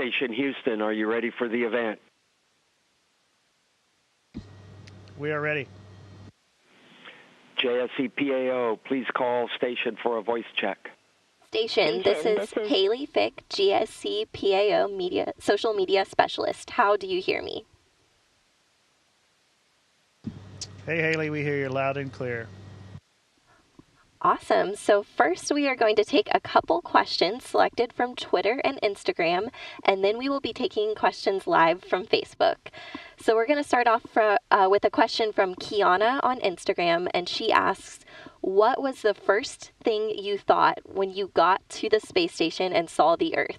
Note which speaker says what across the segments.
Speaker 1: Station Houston, are you ready for the event?
Speaker 2: We are ready.
Speaker 1: JSCPAO, please call station for a voice check.
Speaker 3: Station, this is Haley Fick, GSC PAO media, social media specialist. How do you hear me?
Speaker 2: Hey, Haley, we hear you loud and clear.
Speaker 3: Awesome. So first we are going to take a couple questions selected from Twitter and Instagram, and then we will be taking questions live from Facebook. So we're going to start off with a question from Kiana on Instagram, and she asks, what was the first thing you thought when you got to the space station and saw the Earth?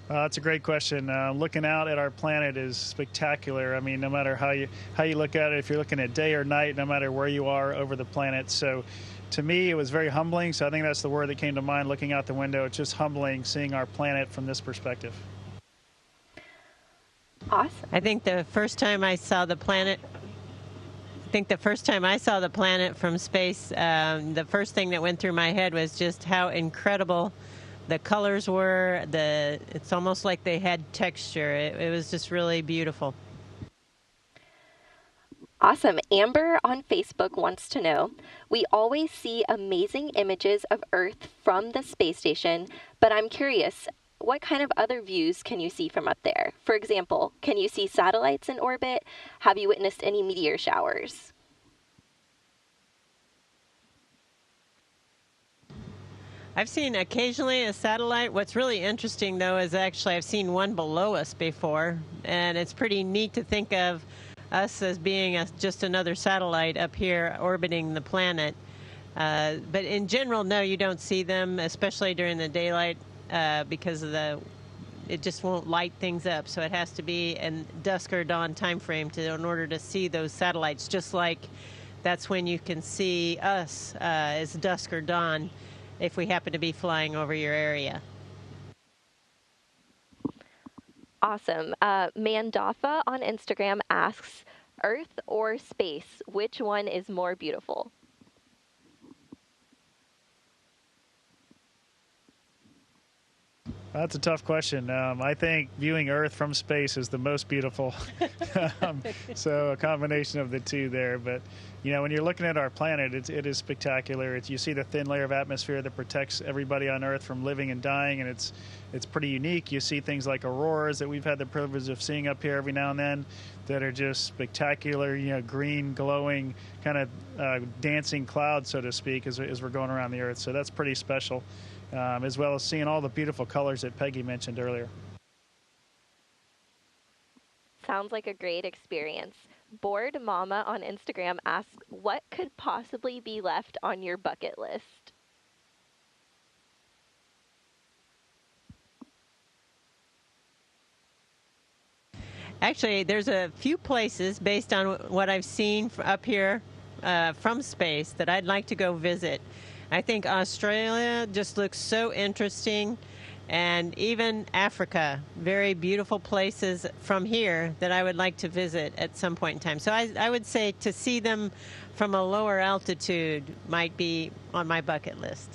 Speaker 2: That's a great question. Looking out at our planet is spectacular. I mean, no matter how you look at it, if you're looking at day or night, no matter where you are over the planet. So to me, it was very humbling. So I think that's the word that came to mind looking out the window. It's just humbling seeing our planet from this perspective.
Speaker 3: Awesome.
Speaker 4: I think the first time I saw the planet from space, the first thing that went through my head was just how incredible the colors were. It's almost like they had texture. It was just really beautiful.
Speaker 3: Awesome. Amber on Facebook wants to know, we always see amazing images of Earth from the space station, but I'm curious, what kind of other views can you see from up there? For example, can you see satellites in orbit? Have you witnessed any meteor showers?
Speaker 4: I've seen occasionally a satellite. What's really interesting, though, is actually I've seen one below us before, and it's pretty neat to think of us as being just another satellite up here orbiting the planet. But in general, no, you don't see them, especially during the daylight, because of it just won't light things up. So it has to be in dusk or dawn time frame in order to see those satellites, just like that's when you can see us as dusk or dawn if we happen to be flying over your area.
Speaker 3: Awesome. Mandafa on Instagram asks, Earth or space, which one is more beautiful?
Speaker 2: That's a tough question. I think viewing Earth from space is the most beautiful. So a combination of the two there. But, you know, when you're looking at our planet, it is spectacular. You see the thin layer of atmosphere that protects everybody on Earth from living and dying, and it's pretty unique. You see things like auroras that we've had the privilege of seeing up here every now and then that are just spectacular, you know, green, glowing, kind of dancing clouds, so to speak, as we're going around the Earth. So that's pretty special. As well as seeing all the beautiful colors that Peggy mentioned earlier.
Speaker 3: Sounds like a great experience. Bored Mama on Instagram asks, what could possibly be left on your bucket list?
Speaker 4: Actually, there's a few places based on what I've seen up here from space that I'd like to go visit. I think Australia just looks so interesting, and even Africa, very beautiful places from here that I would like to visit at some point in time. So I would say to see them from a lower altitude might be on my bucket list.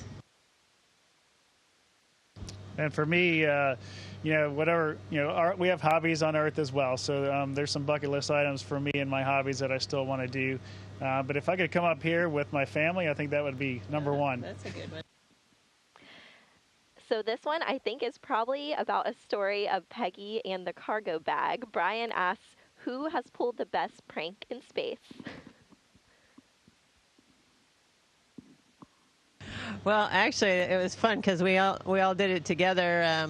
Speaker 2: And for me, you know, whatever, you know, we have hobbies on Earth as well. So there's some bucket list items for me and my hobbies that I still want to do. But if I could come up here with my family, I think that would be number one.
Speaker 4: That's a good one.
Speaker 3: So this one I think is probably about a story of Peggy and the cargo bag. Brian asks, who has pulled the best prank in space?
Speaker 4: Well, actually, it was fun because we all did it together.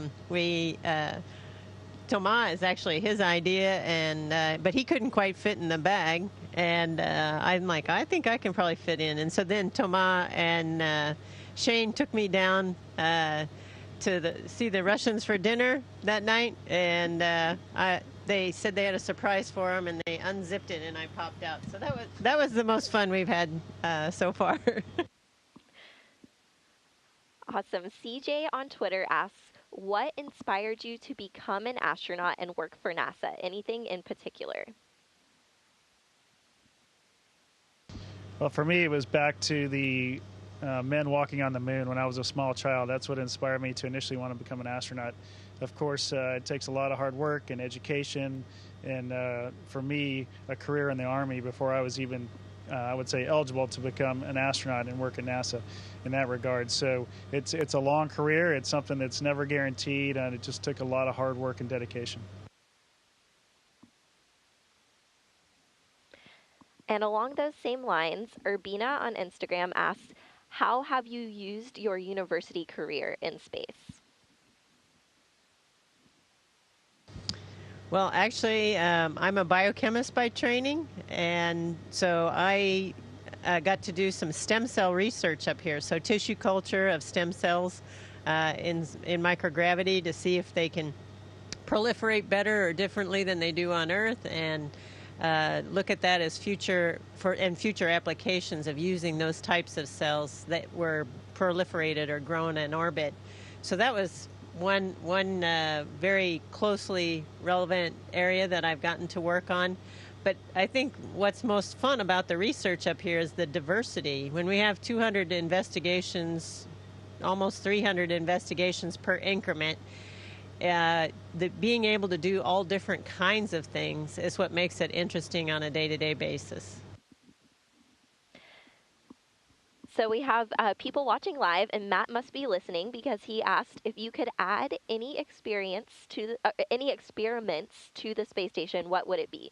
Speaker 4: Thomas is actually his idea, and but he couldn't quite fit in the bag. And I'm like, I think I can probably fit in. And so then Thomas and Shane took me down to see the Russians for dinner that night, and they said they had a surprise for him, and they unzipped it, and I popped out. So that was the most fun we've had so far.
Speaker 3: Awesome. CJ on Twitter asks, what inspired you to become an astronaut and work for NASA? Anything in particular?
Speaker 2: Well, for me, it was back to the men walking on the moon when I was a small child. That's what inspired me to initially want to become an astronaut. Of course, it takes a lot of hard work and education, and for me, a career in the Army before I was even, I would say, eligible to become an astronaut and work at NASA in that regard. So it's a long career. It's something that's never guaranteed, and it just took a lot of hard work and dedication.
Speaker 3: And along those same lines, Urbina on Instagram asks, how have you used your university career in space?
Speaker 4: Well, actually, I'm a biochemist by training, and so I got to do some stem cell research up here. So tissue culture of stem cells in microgravity to see if they can proliferate better or differently than they do on Earth, and look at that as future applications of using those types of cells that were proliferated or grown in orbit. So that was one very closely relevant area that I've gotten to work on. But I think what's most fun about the research up here is the diversity. When we have 200 investigations, almost 300 investigations per increment, being able to do all different kinds of things is what makes it interesting on a day-to-day basis.
Speaker 3: So we have people watching live, and Matt must be listening because he asked if you could add any experiments to the space station, what would it be?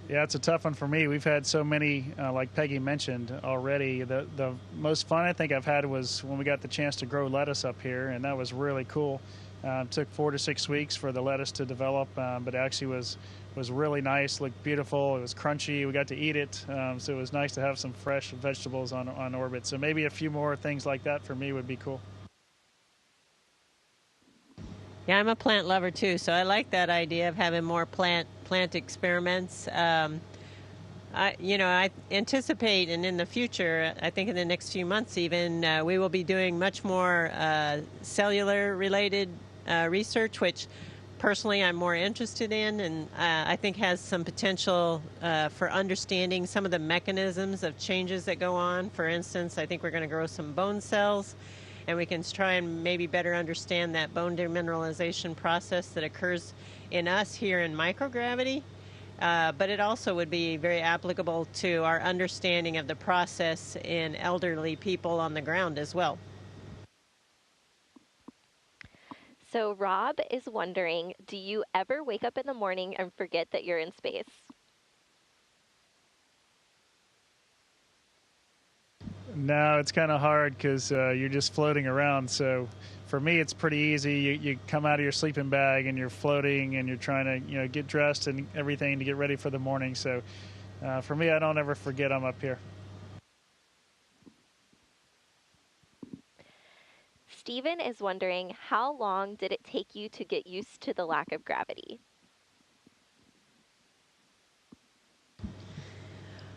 Speaker 2: Yeah, it's a tough one for me. We've had so many, like Peggy mentioned already. The most fun I think I've had was when we got the chance to grow lettuce up here, and that was really cool. Took 4 to 6 weeks for the lettuce to develop, but it actually was really nice, looked beautiful. It was crunchy. We got to eat it, so it was nice to have some fresh vegetables on orbit. So maybe a few more things like that for me would be cool.
Speaker 4: Yeah, I'm a plant lover too, so I like that idea of having more plant experiments. I anticipate, and in the future, I think in the next few months even, we will be doing much more cellular-related research, which personally I'm more interested in, and I think has some potential for understanding some of the mechanisms of changes that go on. For instance, I think we're going to grow some bone cells, and we can try and maybe better understand that bone demineralization process that occurs in us here in microgravity. But it also would be very applicable to our understanding of the process in elderly people on the ground as well.
Speaker 3: So Rob is wondering, do you ever wake up in the morning and forget that you're in space?
Speaker 2: No, it's kind of hard because you're just floating around. So for me, it's pretty easy. You come out of your sleeping bag and you're floating and you're trying to get dressed and everything to get ready for the morning. So for me, I don't ever forget I'm up here.
Speaker 3: Stephen is wondering, how long did it take you to get used to the lack of gravity?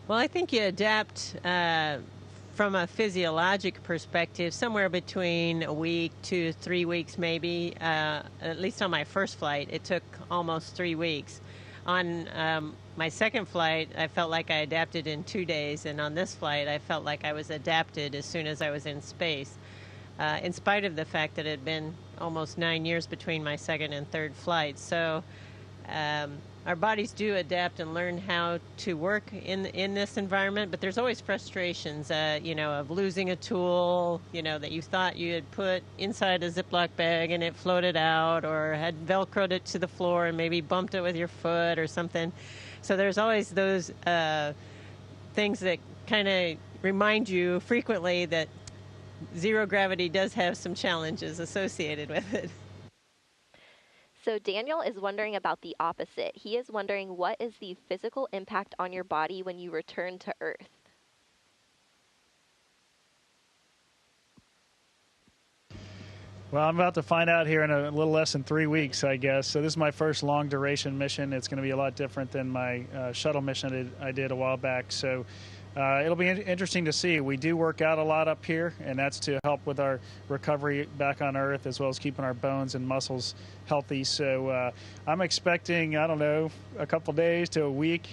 Speaker 4: Well, I think you adapt from a physiologic perspective somewhere between a week to 3 weeks maybe. At least on my first flight, it took almost 3 weeks. On my second flight, I felt like I adapted in 2 days, and on this flight, I felt like I was adapted as soon as I was in space. In spite of the fact that it had been almost 9 years between my second and third flight. So our bodies do adapt and learn how to work in this environment, but there's always frustrations, of losing a tool, that you thought you had put inside a Ziploc bag and it floated out, or had Velcroed it to the floor and maybe bumped it with your foot or something. So there's always those things that kind of remind you frequently that zero gravity does have some challenges associated with it.
Speaker 3: So Daniel is wondering about the opposite. He is wondering, what is the physical impact on your body when you return to Earth?
Speaker 2: Well, I'm about to find out here in a little less than 3 weeks, I guess. So this is my first long duration mission. It's going to be a lot different than my shuttle mission I did a while back. So it'll be interesting to see. We do work out a lot up here, and that's to help with our recovery back on Earth, as well as keeping our bones and muscles healthy. So I'm expecting, I don't know, a couple days to a week,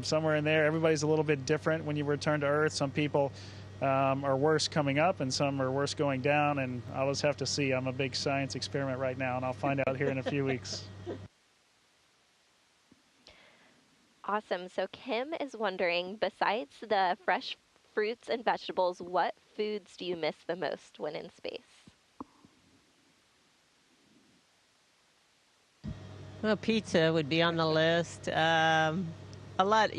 Speaker 2: somewhere in there. Everybody's a little bit different when you return to Earth. Some people are worse coming up, and some are worse going down, and I'll just have to see. I'm a big science experiment right now, and I'll find out here in a few weeks.
Speaker 3: Awesome. So Kim is wondering, besides the fresh fruits and vegetables, what foods do you miss the most when in space?
Speaker 4: Well, pizza would be on the list. A lot,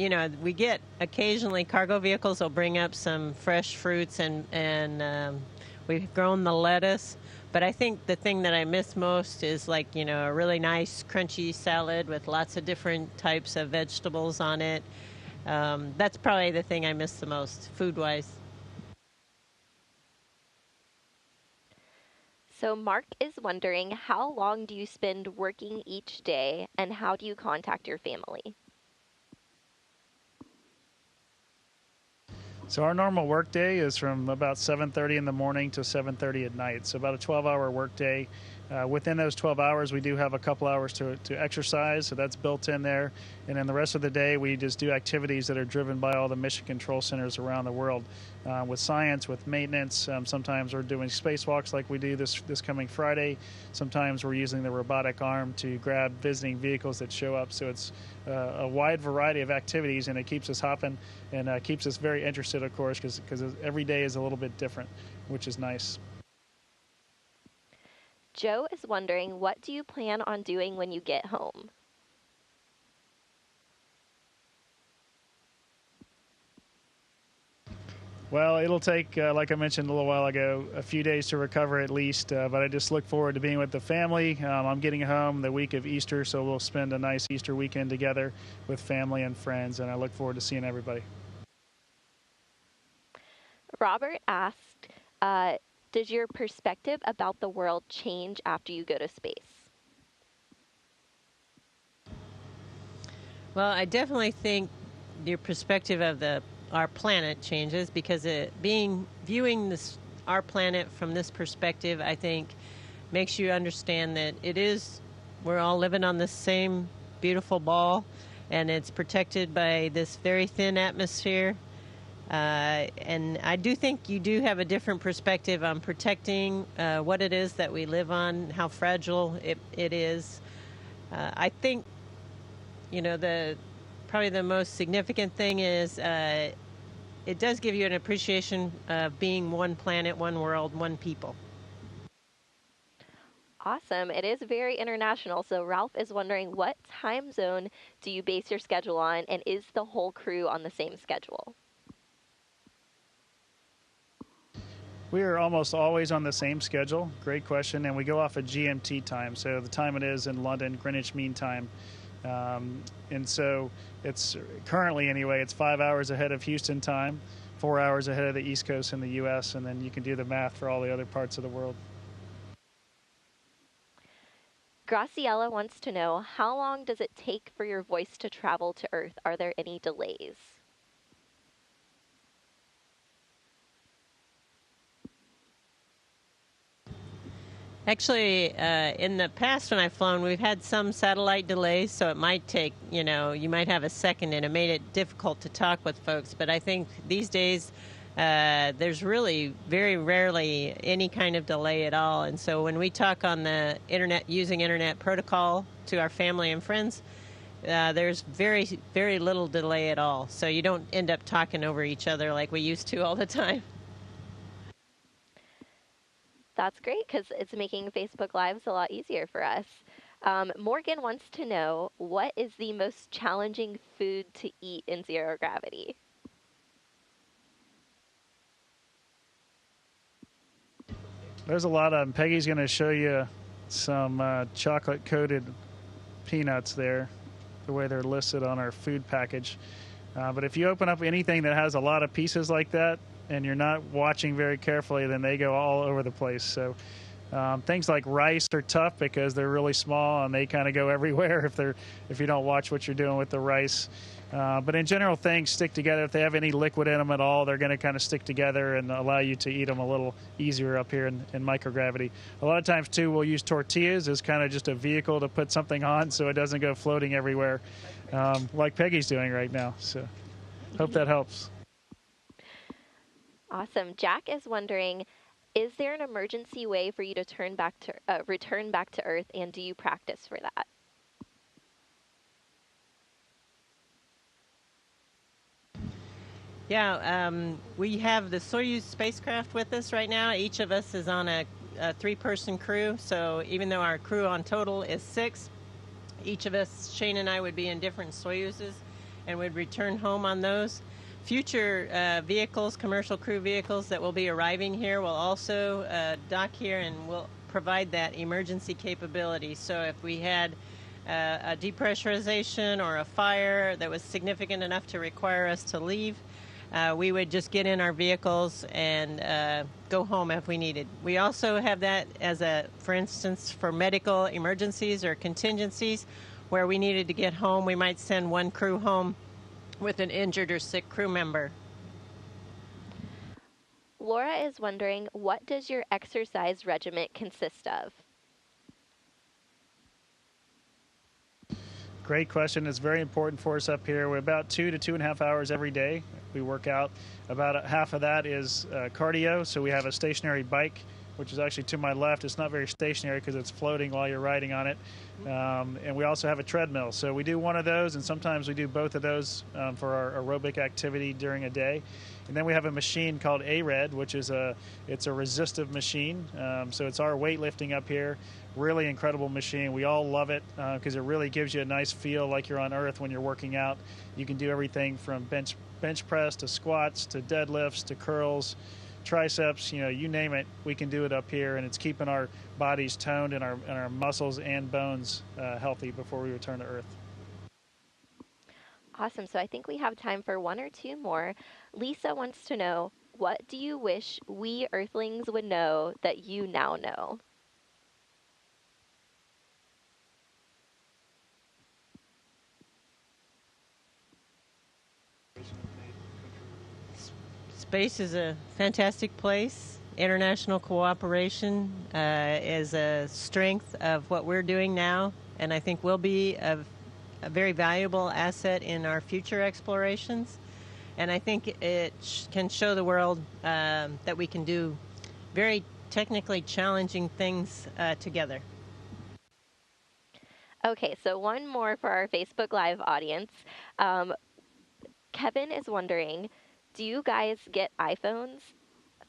Speaker 4: we get occasionally cargo vehicles will bring up some fresh fruits, and we've grown the lettuce. But I think the thing that I miss most is a really nice crunchy salad with lots of different types of vegetables on it. That's probably the thing I miss the most, food-wise.
Speaker 3: So Mark is wondering, how long do you spend working each day, and how do you contact your family?
Speaker 2: So our normal work day is from about 7:30 in the morning to 7:30 at night. So about a 12-hour work day. Within those 12 hours, we do have a couple hours to exercise, so that's built in there. And then the rest of the day, we just do activities that are driven by all the mission control centers around the world, with science, with maintenance. Sometimes we're doing spacewalks like we do this coming Friday. Sometimes we're using the robotic arm to grab visiting vehicles that show up. So it's a wide variety of activities, and it keeps us hopping and keeps us very interested, of course, because every day is a little bit different, which is nice.
Speaker 3: Joe is wondering, what do you plan on doing when you get home?
Speaker 2: Well, it'll take, like I mentioned a little while ago, a few days to recover at least, but I just look forward to being with the family. I'm getting home the week of Easter, so we'll spend a nice Easter weekend together with family and friends, and I look forward to seeing everybody.
Speaker 3: Robert asked, does your perspective about the world change after you go to space?
Speaker 4: Well, I definitely think your perspective of our planet changes, because viewing our planet from this perspective, I think, makes you understand that we're all living on the same beautiful ball, and it's protected by this very thin atmosphere. And I do think you do have a different perspective on protecting what it is that we live on, how fragile it is. I think, probably the most significant thing is it does give you an appreciation of being one planet, one world, one people.
Speaker 3: Awesome. It is very international. So Ralph is wondering, what time zone do you base your schedule on, and is the whole crew on the same schedule?
Speaker 2: We are almost always on the same schedule. Great question. And we go off of GMT time, so the time it is in London, Greenwich Mean Time. And so it's currently, anyway, it's 5 hours ahead of Houston time, 4 hours ahead of the East Coast in the U.S., and then you can do the math for all the other parts of the world.
Speaker 3: Graciela wants to know, how long does it take for your voice to travel to Earth? Are there any delays?
Speaker 4: Actually, in the past when I've flown, we've had some satellite delays, so it might take, you might have a second, and it made it difficult to talk with folks. But I think these days there's really very rarely any kind of delay at all. And so when we talk on the internet, using internet protocol to our family and friends, there's very, very little delay at all. So you don't end up talking over each other like we used to all the time.
Speaker 3: That's great, because it's making Facebook Lives a lot easier for us. Morgan wants to know, what is the most challenging food to eat in zero gravity?
Speaker 2: There's a lot of them. Peggy's going to show you some chocolate-coated peanuts there, the way they're listed on our food package. But if you open up anything that has a lot of pieces like that, and you're not watching very carefully, then they go all over the place. So things like rice are tough because they're really small and they kind of go everywhere if you don't watch what you're doing with the rice. But in general, things stick together. If they have any liquid in them at all, they're going to kind of stick together and allow you to eat them a little easier up here in microgravity. A lot of times, too, we'll use tortillas as kind of just a vehicle to put something on so it doesn't go floating everywhere, like Peggy's doing right now. So hope that helps.
Speaker 3: Awesome. Jack is wondering, is there an emergency way for you to return back to Earth, and do you practice for that?
Speaker 4: Yeah, we have the Soyuz spacecraft with us right now. Each of us is on a 3-person crew, so even though our crew on total is 6, each of us, Shane and I, would be in different Soyuzes and would return home on those. Future vehicles, commercial crew vehicles that will be arriving here will also dock here and will provide that emergency capability. So if we had a depressurization or a fire that was significant enough to require us to leave, we would just get in our vehicles and go home if we needed. We also have that as for instance, for medical emergencies or contingencies where we needed to get home. We might send one crew home with an injured or sick crew member.
Speaker 3: Laura is wondering, what does your exercise regimen consist of?
Speaker 2: Great question. It's very important for us up here. We're about 2 to 2.5 hours every day. We work out. About half of that is cardio. So we have a stationary bike, which is actually to my left. It's not very stationary because it's floating while you're riding on it. And we also have a treadmill. So we do one of those, and sometimes we do both of those for our aerobic activity during a day. And then we have a machine called ARED, which is it's a resistive machine. So it's our weightlifting up here. Really incredible machine. We all love it because it really gives you a nice feel like you're on Earth when you're working out. You can do everything from bench press to squats to deadlifts to curls, triceps, you name it, we can do it up here, and it's keeping our bodies toned and our muscles and bones healthy before we return to Earth.
Speaker 3: Awesome. So I think we have time for 1 or 2 more. Lisa wants to know, what do you wish we Earthlings would know that you now know?
Speaker 4: Space is a fantastic place. International cooperation is a strength of what we're doing now, and I think will be a very valuable asset in our future explorations. And I think it can show the world that we can do very technically challenging things together.
Speaker 3: Okay, so one more for our Facebook Live audience. Kevin is wondering, do you guys get iPhones,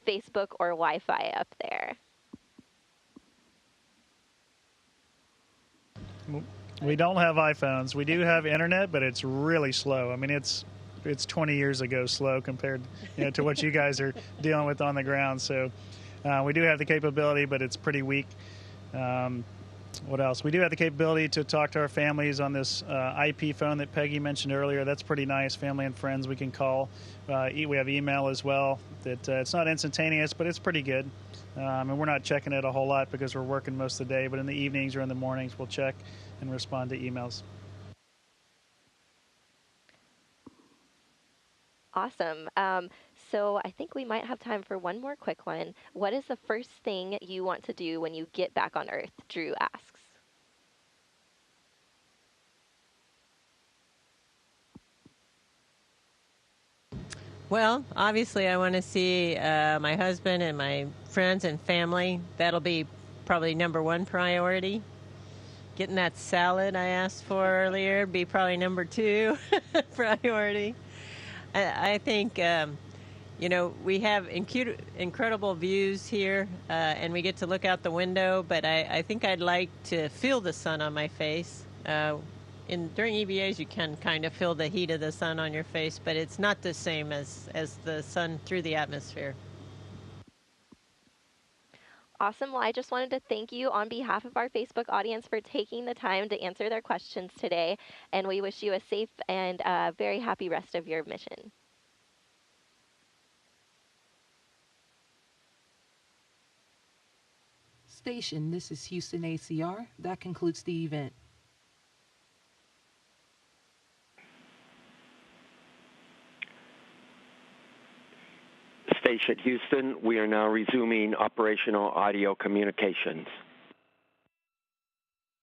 Speaker 3: Facebook, or Wi-Fi up there?
Speaker 2: We don't have iPhones. We do have internet, but it's really slow. I mean, it's 20 years ago slow compared to what you guys are dealing with on the ground. So we do have the capability, but it's pretty weak. What else? We do have the capability to talk to our families on this IP phone that Peggy mentioned earlier. That's pretty nice. Family and friends we can call. We have email as well. That it's not instantaneous, but it's pretty good. And we're not checking it a whole lot because we're working most of the day. But in the evenings or in the mornings, we'll check and respond to emails.
Speaker 3: Awesome. So I think we might have time for one more quick one. What is the first thing you want to do when you get back on Earth? Drew asks.
Speaker 4: Well, obviously I want to see my husband and my friends and family. That'll be probably number 1 priority. Getting that salad I asked for earlier would be probably number 2 priority. I think, we have incredible views here, and we get to look out the window, but I think I'd like to feel the sun on my face. During EVAs, you can kind of feel the heat of the sun on your face, but it's not the same as the sun through the atmosphere.
Speaker 3: Awesome. Well, I just wanted to thank you on behalf of our Facebook audience for taking the time to answer their questions today, and we wish you a safe and very happy rest of your mission.
Speaker 5: Station, this is Houston ACR. That concludes the event.
Speaker 1: station Houston. We are now resuming operational audio communications.